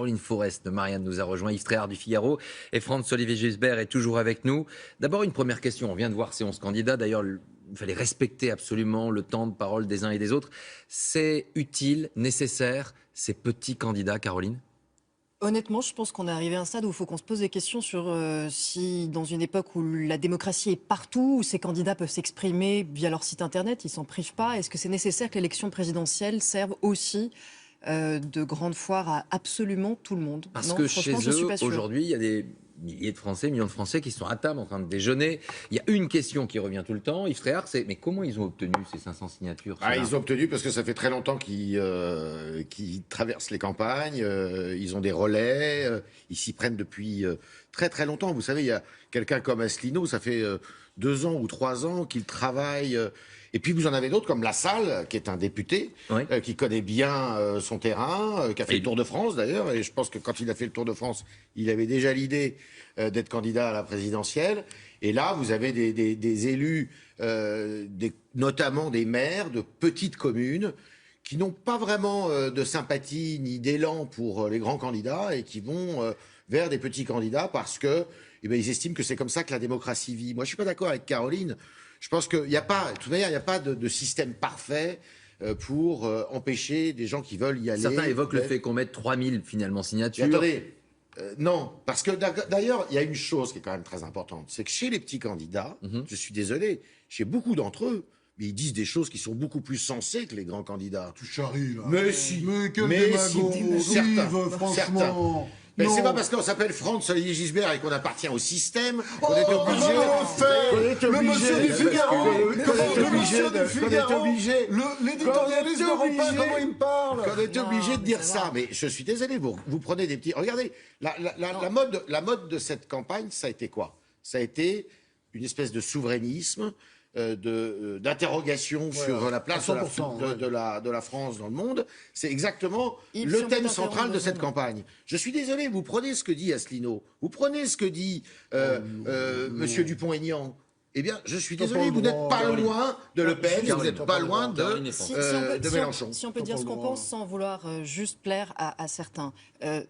Caroline Forest de Marianne nous a rejoint, Yves Tréhard du Figaro et Franz-Olivier Gisbert est toujours avec nous. D'abord une première question, on vient de voir ces 11 candidats, d'ailleurs il fallait respecter absolument le temps de parole des uns et des autres. C'est utile, nécessaire, ces petits candidats, Caroline ? Honnêtement, je pense qu'on est arrivé à un stade où il faut qu'on se pose des questions sur si, dans une époque où la démocratie est partout, où ces candidats peuvent s'exprimer via leur site internet, ils s'en privent pas, est-ce que c'est nécessaire que l'élection présidentielle serve aussi de grande foire à absolument tout le monde? Parce non, que franchement, chez je suis eux, pas sûre. aujourd'hui, il y a des milliers de Français, millions de Français qui sont à table en train de déjeuner. Il y a une question qui revient tout le temps, Yves Tréhard, c'est mais comment ils ont obtenu ces 500 signatures? Ils ont obtenu parce que ça fait très longtemps qu'ils traversent les campagnes, ils ont des relais, ils s'y prennent depuis très très longtemps. Vous savez, il y a quelqu'un comme Asselineau, ça fait 2 ans ou 3 ans qu'il travaille. Et puis vous en avez d'autres comme Lassalle, qui est un député, Oui. qui connaît bien son terrain, qui a fait le Tour de France d'ailleurs. Et je pense que quand il a fait le Tour de France, il avait déjà l'idée d'être candidat à la présidentielle. Et là, vous avez des élus, notamment des maires de petites communes, qui n'ont pas vraiment de sympathie ni d'élan pour les grands candidats et qui vont vers des petits candidats parce que, ils estiment que c'est comme ça que la démocratie vit. Moi, je suis pas d'accord avec Caroline. Je pense qu'il n'y a pas, de toute manière, il n'y a pas de système parfait pour empêcher des gens qui veulent y aller. Certains évoquent le fait qu'on mette 3000 finalement signatures. Mais attendez, non, parce que d'ailleurs, il y a une chose qui est quand même très importante, c'est que chez les petits candidats, je suis désolé, chez beaucoup d'entre eux, mais ils disent des choses qui sont beaucoup plus sensées que les grands candidats. Tu charries, là. Mais si, Mais quel mais démago, si, certains, franchement. Mais c'est Non. pas parce qu'on s'appelle Franz-Olivier Gisbert et qu'on appartient au système qu'on Oh, est obligé. le monsieur du Figaro, le monsieur du Figaro, l'éditorialiste ne rend pas comment il me parle. Qu'on est obligé de dire ça. Mais je suis désolé, vous prenez des petits. Regardez, la mode de cette campagne, ça a été quoi? Ça a été une espèce de souverainisme, d'interrogation sur la place de la France dans le monde. C'est exactement le thème central de cette campagne. Je suis désolé, vous prenez ce que dit Asselineau, vous prenez ce que dit Monsieur Dupont-Aignan. Eh bien, je suis désolé, vous n'êtes pas loin de Le Pen, vous n'êtes pas loin de Mélenchon. Si on peut dire ce qu'on pense sans vouloir juste plaire à certains.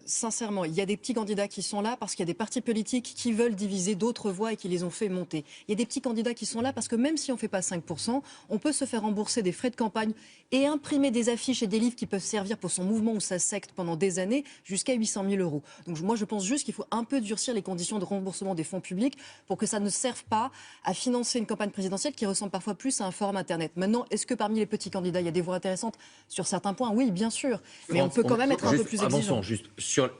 Sincèrement, il y a des petits candidats qui sont là parce qu'il y a des partis politiques qui veulent diviser d'autres voix et qui les ont fait monter. Il y a des petits candidats qui sont là parce que même si on ne fait pas 5%, on peut se faire rembourser des frais de campagne et imprimer des affiches et des livres qui peuvent servir pour son mouvement ou sa secte pendant des années jusqu'à 800 000 €. Donc moi, je pense juste qu'il faut un peu durcir les conditions de remboursement des fonds publics pour que ça ne serve pas à financer une campagne présidentielle qui ressemble parfois plus à un forum Internet. Maintenant, est-ce que parmi les petits candidats, il y a des voix intéressantes sur certains points? Oui, bien sûr. Mais on peut quand même être un peu plus exigeant. Avançons juste sur...